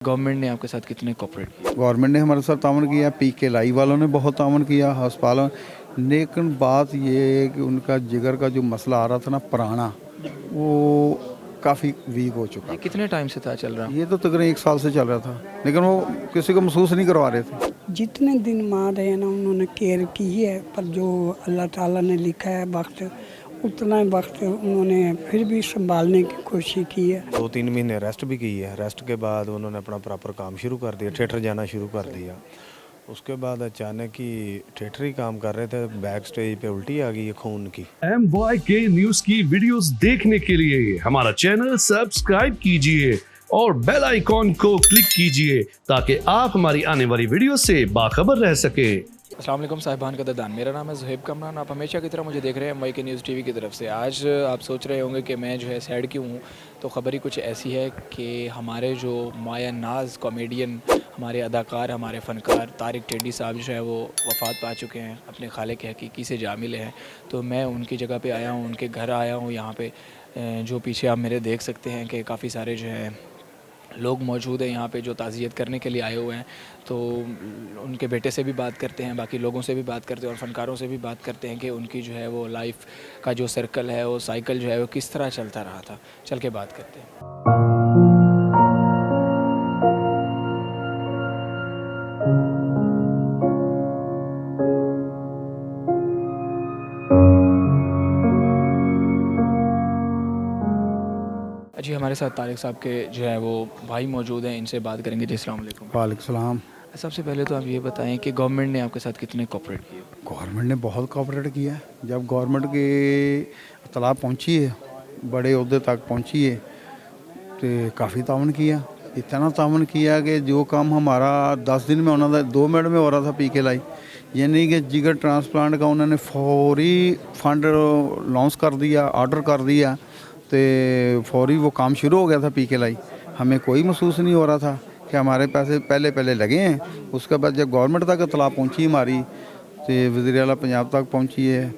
Government ने आपके साथ कितने कोऑपरेट किया? गवर्नमेंट ने हमारे साथ तावन किया, पीके लाई वालों ने बहुत तावन किया, अस्पतालों। लेकिन बात ये है कि उनका जिगर का जो मसला आ रहा था ना पुराना, वो काफ़ी वीक हो चुका ये था। कितने टाइम से था चल रहा? ये तो तकरीबन 1 साल से चल रहा था, लेकिन वो किसी को महसूस नहीं करवा रहे थे। जितने दिन माँ रहे ना उन्होंने केयर की है, पर जो अल्लाह ताला ने लिखा है वक्त, उतना ही वक्त उन्होंने फिर भी संभालने की कोशिश की है। 2-3 महीने रेस्ट भी की है। रेस्ट के बाद उन्होंने अपना प्रॉपर काम शुरू कर दिया, थिएटर जाना शुरू कर दिया। उसके बाद अचानक ही थिएटर ही काम कर रहे थे, बैक स्टेज पे उल्टी आ गई है खून की। MYK न्यूज की वीडियोस देखने के लिए हमारा चैनल सब्सक्राइब कीजिए और बेल आइकॉन को क्लिक कीजिए ताकि आप हमारी आने वाली वीडियो से बाखबर रह सके। अस्सलाम वालेकुम साहिबान का ददान, मेरा नाम है ज़ुहैब कमरान। आप हमेशा की तरह मुझे देख रहे हैं MYK न्यूज़ टीवी की तरफ से। आज आप सोच रहे होंगे कि मैं जो है सैड क्यों हूँ, तो ख़बर ही कुछ ऐसी है कि हमारे जो माया नाज कॉमेडियन, हमारे अदाकार, हमारे फ़नकार तारिक टेडी साहब जो है वो वफ़ात पा चुके हैं, अपने खाले के हकीकी से जा मिले हैं। तो मैं उनकी जगह पे आया हूँ, उनके घर आया हूँ। यहाँ पे जो पीछे आप मेरे देख सकते हैं कि काफ़ी सारे जो है लोग मौजूद हैं यहाँ पे जो ताज़ियत करने के लिए आए हुए हैं। तो उनके बेटे से भी बात करते हैं, बाकी लोगों से भी बात करते हैं और फ़नकारों से भी बात करते हैं कि उनकी जो है वो लाइफ का जो सर्कल है, वो साइकिल जो है वो किस तरह चलता रहा था। चल के बात करते हैं। जी, हमारे साथ तारिक साहब के जो है वो भाई मौजूद हैं, इनसे बात करेंगे। जी, अस्सलाम वालेकुम। वालेकुम सलाम। सबसे पहले तो आप ये बताएं कि गवर्नमेंट ने आपके साथ कितने कोऑपरेट किए? गवर्नमेंट ने बहुत कोऑपरेट किया है। जब गवर्नमेंट के इतला पहुंची है, बड़े ओहदे तक पहुंची है, तो काफ़ी तावन किया। इतना तावन किया कि जो काम हमारा 10 दिन में होना था 2 मिनट में हो रहा था पीके लाई। यानी कि जिगर ट्रांसप्लांट का उन्होंने फौरी फंड लॉन्च कर दिया, ऑर्डर कर दिया, तो फौरी वो काम शुरू हो गया था पीके लाई। हमें कोई महसूस नहीं हो रहा था कि हमारे पैसे पहले लगे हैं। उसके बाद जब गवर्नमेंट तक इतला पहुंची हमारी, तो वज़ीर आला पंजाब तक पहुंची है,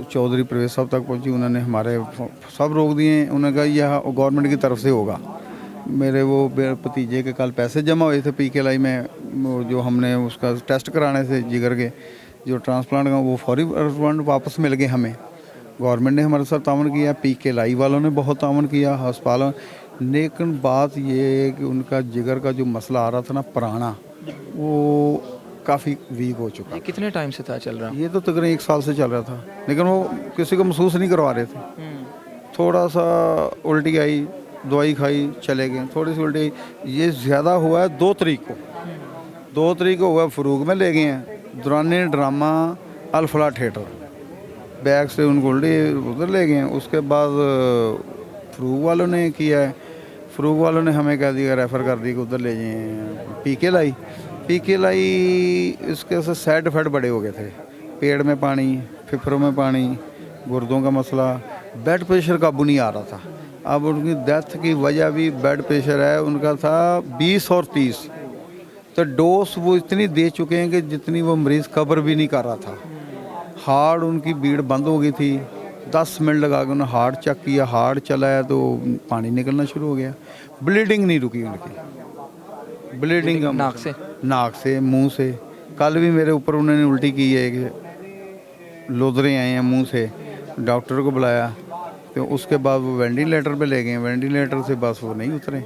चौधरी परवेज़ साहब तक पहुंची, उन्होंने हमारे सब रोक दिए। उन्होंने कहा यह गवर्नमेंट की तरफ से होगा। मेरे वो भतीजे के कल पैसे जमा हुए थे पीके लाई में, जो हमने उसका टेस्ट कराने से जिगर के जो ट्रांसप्लांट का, वो फौरी फंड वापस मिल गए हमें। गवर्नमेंट ने हमारे साथ तावन किया, पीके लाई वालों ने बहुत तावन किया, अस्पतालों। लेकिन बात ये है कि उनका जिगर का जो मसला आ रहा था ना पुराना, वो काफ़ी वीक हो चुका। ये कितने टाइम से था चल रहा? ये तो तकरीबन 1 साल से चल रहा था, लेकिन वो किसी को महसूस नहीं करवा रहे थे। थोड़ा सा उल्टी आई, दवाई खाई, चले गए। थोड़ी सी उल्टी आई, ये ज़्यादा हुआ है 2 तारीख को। 2 तारीख को हुआ, फरूक में ले गए हैं दौरान ड्रामा अल्फला थिएटर। बैग से उनको उल्टी उधर ले गए हैं। उसके बाद फरूक वालों ने किया है, फरूक वालों ने हमें कह दिया, रेफ़र कर दिया कि उधर ले जाएँ पीके लाई। पीके लाई इसके से साइड इफेक्ट बड़े हो गए थे, पेट में पानी, फेफड़ों में पानी, गुर्दों का मसला, ब्लड प्रेशर काबू नहीं आ रहा था। अब उनकी डेथ की वजह भी ब्लड प्रेशर है, उनका था 20 और 30। तो डोज वो इतनी दे चुके हैं कि जितनी वो मरीज़ कवर भी नहीं कर रहा था। हार्ट उनकी बीट बंद हो गई थी। 10 मिनट लगा के उन्होंने हार्ट चेक किया, हार्ट चला है तो पानी निकलना शुरू हो गया। ब्लीडिंग नहीं रुकी उनकी, ब्लीडिंग नाक से मुंह से। कल भी मेरे ऊपर उन्होंने उल्टी की है कि लोदरे आए हैं मुंह से। डॉक्टर को बुलाया, तो उसके बाद वो वेंटिलेटर पे ले गए। वेंटिलेटर से बस वो नहीं उतरे।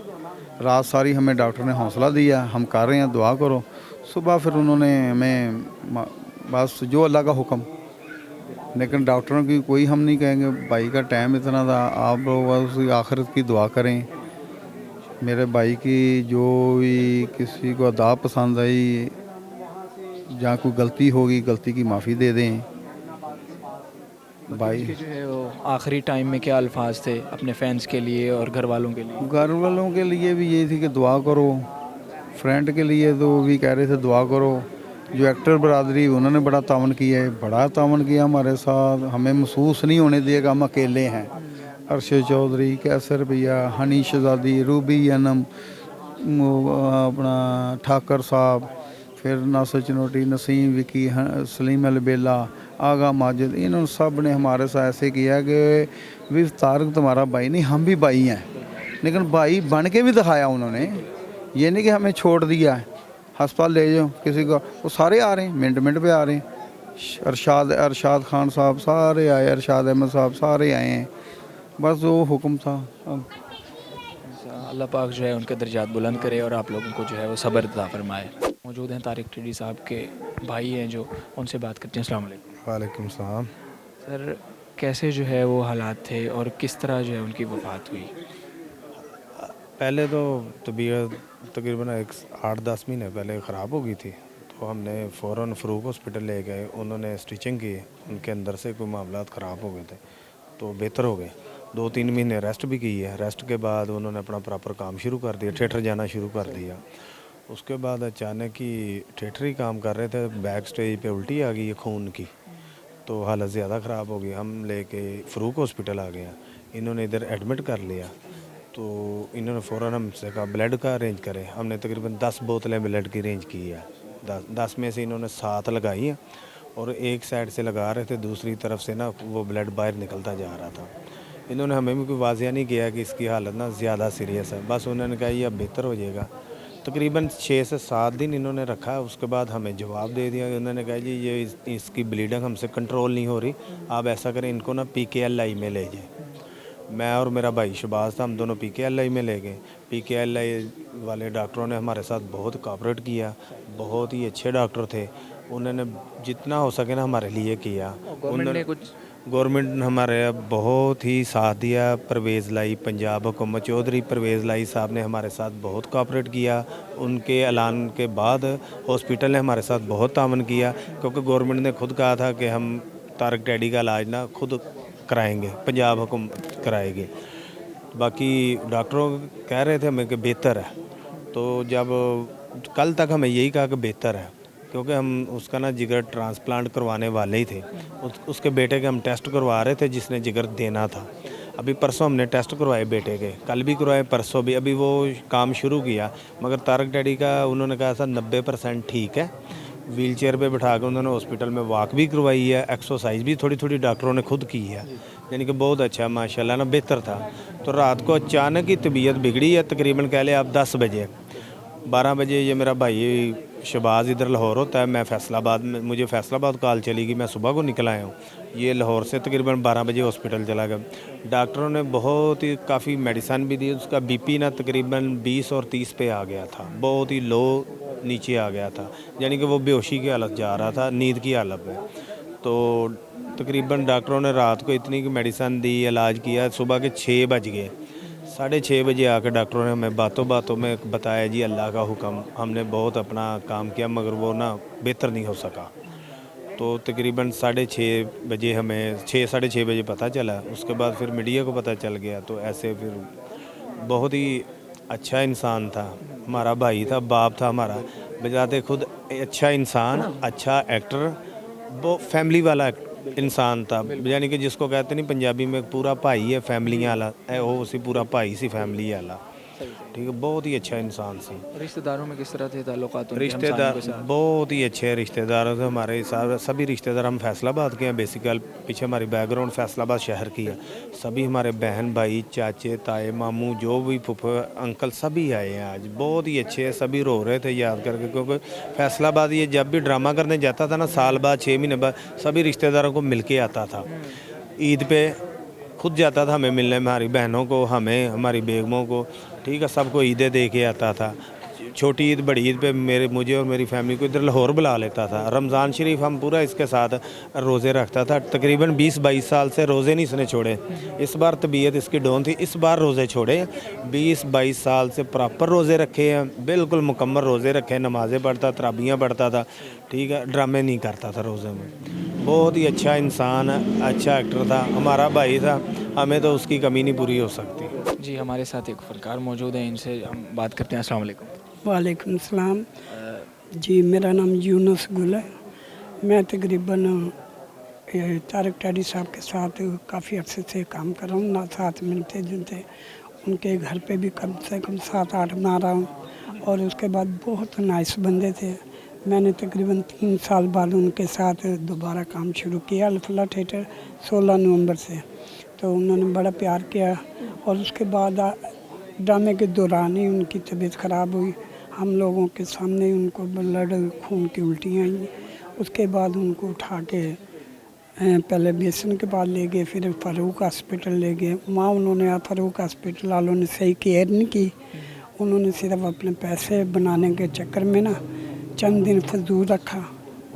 रात सारी हमें डॉक्टर ने हौसला दिया, हम कर रहे हैं, दुआ करो। सुबह फिर उन्होंने हमें बस जो अल्लाह का हुक्म। लेकिन डॉक्टरों की कोई हम नहीं कहेंगे, भाई का टाइम इतना था, आप लोग बस उसकी आखिरत की दुआ करें। मेरे भाई की जो भी किसी को अदा पसंद आई, जहाँ कोई गलती होगी, गलती की माफ़ी दे दें। भाई जो है वो आखिरी टाइम में क्या अल्फाज थे अपने फैंस के लिए और घर वालों के लिए? घर वालों के लिए भी यही थी कि दुआ करो। फ्रेंड के लिए तो भी कह रहे थे दुआ करो। जो एक्टर बरादरी, उन्होंने बड़ा तावन किया है, बड़ा तावन किया हमारे साथ। हमें महसूस नहीं होने दिया कि हम अकेले हैं। अरशद चौधरी, कैसर भैया, हनी शहजादी, रूबी अनम, अपना ठाकर साहब, फिर नासिर चनोटी, नसीम विकी, सलीम अलबेला, आगा माजिद, इन सब ने हमारे साथ ऐसे किया कि भी तारक तुम्हारा भाई नहीं, हम भी भाई हैं। लेकिन भाई बन के भी दिखाया उन्होंने ये नहीं कि हमें छोड़ दिया है, अस्पताल ले जाओ किसी को, वो सारे आ रहे हैं, मिनट मिनट पे आ रहे हैं। अरशाद खान साहब सारे आए, अरशाद अहमद साहब सारे आए हैं, बस वो हुक्म था। अब अल्लाह पाक जो है उनके दर्जात बुलंद करे और आप लोगों को जो है वो सब्र अता फरमाए। मौजूद हैं तारिक टिड्डी साहब के भाई हैं जो, उनसे बात करते हैं। अस्सलाम वालेकुम। वालेकुम सलाम। सर, कैसे जो है वो हालात थे और किस तरह जो है उनकी वफ़ात हुई? पहले तो तबीयत तकरीबन 8-10 महीने पहले ख़राब हो गई थी, तो हमने फ़ौरन फ़रूक हॉस्पिटल ले गए, उन्होंने स्टिचिंग की, उनके अंदर से कोई मामलात ख़राब हो गए थे तो बेहतर हो गए। 2-3 महीने रेस्ट भी की है, रेस्ट के बाद उन्होंने अपना प्रॉपर काम शुरू कर दिया, थिएटर जाना शुरू कर दिया। उसके बाद अचानक ही थिएटर ही काम कर रहे थे, बैक स्टेज पे उल्टी आ गई है खून की, तो हालत ज़्यादा ख़राब हो गई। हम लेके फ़रूक हॉस्पिटल आ गए, इन्होंने इधर एडमिट कर लिया, तो इन्होंने फ़ौरन हमसे कहा ब्लड का अरेंज करें। हमने तकरीबन 10 बोतलें ब्लड की अरेंज की है, 10 में से इन्होंने 7 लगाई हैं और एक साइड से लगा रहे थे, दूसरी तरफ से ना वो ब्लड बाहर निकलता जा रहा था। इन्होंने हमें भी कोई वाजिया नहीं किया कि इसकी हालत ना ज़्यादा सीरियस है, बस उन्होंने कहा ये अब बेहतर हो जाएगा। तकरीबन 6 से 7 दिन इन्होंने रखा, उसके बाद हमें जवाब दे दिया। उन्होंने कहा जी ये इसकी ब्लीडिंग हमसे कंट्रोल नहीं हो रही, आप ऐसा करें इनको ना PKLI में ले जाएं। मैं और मेरा भाई शबाज था, हम दोनों PKLI में ले गए। PKLI वाले डॉक्टरों ने हमारे साथ बहुत कोऑपरेट किया, बहुत ही अच्छे डॉक्टर थे, उन्होंने जितना हो सके ना हमारे लिए किया। गवर्नमेंट ने हमारे बहुत ही साथ दिया। परवेज़ लाई, पंजाब हुकूमत चौधरी परवेज़ लाई साहब ने हमारे साथ बहुत कोऑपरेट किया। उनके ऐलान के बाद हॉस्पिटल ने हमारे साथ बहुत तावन किया, क्योंकि गवर्नमेंट ने खुद कहा था कि हम तारिक टैडी का इलाज ना खुद कराएंगे, पंजाब हुकूमत कराएगी। बाकी डॉक्टरों कह रहे थे हमें कि बेहतर है, तो जब कल तक हमें यही कहा कि बेहतर है, क्योंकि हम उसका ना जिगर ट्रांसप्लांट करवाने वाले ही थे। उसके बेटे के हम टेस्ट करवा रहे थे जिसने जिगर देना था। अभी परसों हमने टेस्ट करवाए बेटे के, कल भी करवाए, परसों भी, अभी वो काम शुरू किया। मगर तारिक डैडी का उन्होंने कहा था 90% ठीक है। व्हील चेयर पर बैठा कर उन्होंने हॉस्पिटल में वॉक भी करवाई है, एक्सरसाइज भी थोड़ी थोड़ी डॉक्टरों ने खुद की है, यानी कि बहुत अच्छा माशाल्लाह ना बेहतर था। तो रात को अचानक ही तबीयत बिगड़ी है, तकरीबन कह लें आप 10 बजे 12 बजे। ये मेरा भाई शबाज़ इधर लाहौर होता है, मैं फैसलाबाद में, मुझे फैसलाबाद कॉल चली गई, मैं सुबह को निकल आया हूँ। ये लाहौर से तकरीबन 12 बजे हॉस्पिटल चला गया। डॉक्टरों ने बहुत ही काफ़ी मेडिसन भी दी, उसका BP ना तकरीबन 20 और 30 पे आ गया था, बहुत ही लो नीचे आ गया था, यानी कि वो बेहोशी की हालत जा रहा था, नींद की हालत में। तो तकरीबन डॉक्टरों ने रात को इतनी की मेडिसन दी, इलाज किया, सुबह के 6 बज गए। 6:30 बजे आकर डॉक्टरों ने हमें बातों बातों में बताया जी अल्लाह का हुक्म, हमने बहुत अपना काम किया मगर वो ना बेहतर नहीं हो सका। तो तकरीबन 6:30 बजे हमें 6-6:30 बजे पता चला, उसके बाद फिर मीडिया को पता चल गया। तो ऐसे फिर बहुत ही अच्छा इंसान था, हमारा भाई था, बाप था हमारा, बजाते खुद अच्छा इंसान, अच्छा एक्टर, वो फैमिली वाला इंसान था, यानी कि जिसको कहते नहीं पंजाबी में पूरा भाई है, फैमिली वाला है, वो उसी पूरा भाई सी फैमिली वाला, ठीक है, बहुत ही अच्छा इंसान सी। रिश्तेदारों में किस तरह थे ताल्लुकात उनके रिश्तेदार हमसायों के साथ? बहुत ही अच्छे रिश्तेदार थे हमारे साथ, सभी रिश्तेदार। हम फैसलाबाद के हैं बेसिकल, पीछे हमारी बैकग्राउंड फैसलाबाद शहर की है। सभी हमारे बहन भाई, चाचे, ताए, मामू, जो भी फूफे, अंकल, सभी आए हैं आज, बहुत ही अच्छे हैं। सभी रो रहे थे याद करके, क्योंकि फैसलाबाद ये जब भी ड्रामा करने जाता था ना, साल बाद 6 महीने बाद सभी रिश्तेदारों को मिल के आता था। ईद पे खुद जाता था हमें मिलने, हमारी बहनों को, हमें, हमारी बेगमों को, ठीक है, सबको ईदें दे के आता था। छोटी ईद, बड़ी ईद पे मुझे और मेरी फैमिली को इधर लाहौर बुला लेता था। रमज़ान शरीफ हम पूरा इसके साथ रोज़े रखता था, तकरीबन 20-22 साल से रोज़े नहीं इसने छोड़े। इस बार तबीयत इसकी डाउन थी, इस बार रोज़े छोड़े। 20-22 साल से प्रॉपर रोज़े रखे हैं, बिल्कुल मुकम्मल रोज़े रखे, नमाज़ें पढ़ता, तराबियाँ पढ़ता था, ठीक है, ड्रामे नहीं करता था रोज़े में। बहुत ही अच्छा इंसान, अच्छा एक्टर था, हमारा भाई था, हमें तो उसकी कमी नहीं पूरी हो सकती। जी, हमारे साथ एक फ़नकार मौजूद हैं, इनसे हम बात करते हैं। अस्सलाम वालेकुम। वालेकुम सलाम। जी, मेरा नाम यूनुस गुल है। मैं तकरीबन तारिक टैडी साहब के साथ काफ़ी अर्से से काम कर रहा हूँ, ना साथ मिलते जुलते। उनके घर पे भी कम से कम 7-8 बना रहा हूँ, और उसके बाद बहुत नाइस बंदे थे। मैंने तकरीबन 3 साल बाद उनके साथ दोबारा काम शुरू किया अल-फलाह थिएटर 16 नवंबर से। तो उन्होंने बड़ा प्यार किया, और उसके बाद ड्रामे के दौरान ही उनकी तबीयत ख़राब हुई। हम लोगों के सामने ही उनको ब्लड खून की उल्टियाँ आई। उसके बाद उनको उठा के पहले बेसन के पास ले गए, फिर फ़ारूक हॉस्पिटल ले गए। वहाँ उन्होंने फ़ारूक हॉस्पिटल वालों ने सही केयर नहीं की। उन्होंने सिर्फ अपने पैसे बनाने के चक्कर में ना चंद दिन फजूल रखा।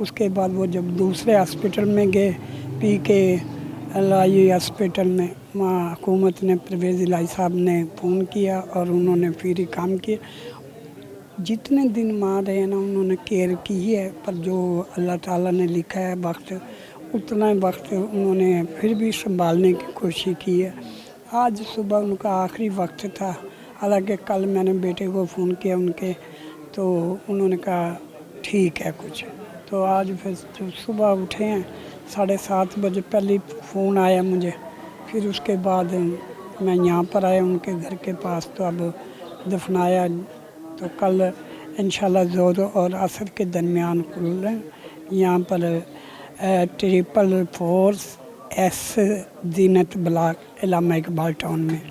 उसके बाद वो जब दूसरे हॉस्पिटल में गए, PKLI हॉस्पिटल में, वहाँ हुकूमत ने, परवेज़ इलाही साहब ने फ़ोन किया और उन्होंने फिर ही काम किया। जितने दिन माँ रहे ना उन्होंने केयर की है, पर जो अल्लाह ताला ने लिखा है वक्त, उतना वक्त उन्होंने फिर भी संभालने की कोशिश की है। आज सुबह उनका आखिरी वक्त था। हालांकि कल मैंने बेटे को फ़ोन किया उनके, तो उन्होंने कहा ठीक है कुछ। तो आज फिर जो सुबह उठे हैं 7:30 बजे पहले फ़ोन आया मुझे, फिर उसके बाद मैं यहाँ पर आया उनके घर के पास। तो अब दफनाया, तो कल इंशाल्लाह ज़ोर और असर के दरमियान खुल यहाँ पर 444S जीनत ब्लॉक इलामा इकबाल टाउन में।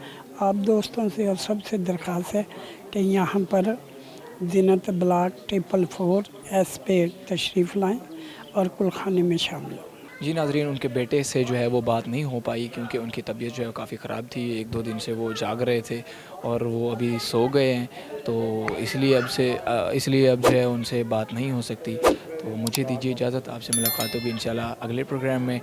आप दोस्तों से और सबसे दरख्वास्त है कि यहाँ पर जीनत ब्लॉक 444S पे तशरीफ़ लाएँ और कुलखाने में शामिल हों। जी नाज़रीन, उनके बेटे से जो है वो बात नहीं हो पाई क्योंकि उनकी तबीयत जो है काफ़ी ख़राब थी। 1-2 दिन से वो जाग रहे थे और वो अभी सो गए हैं, तो इसलिए अब जो है उनसे बात नहीं हो सकती। तो मुझे दीजिए इजाज़त, आपसे मुलाकात होगी इंशाल्लाह अगले प्रोग्राम में।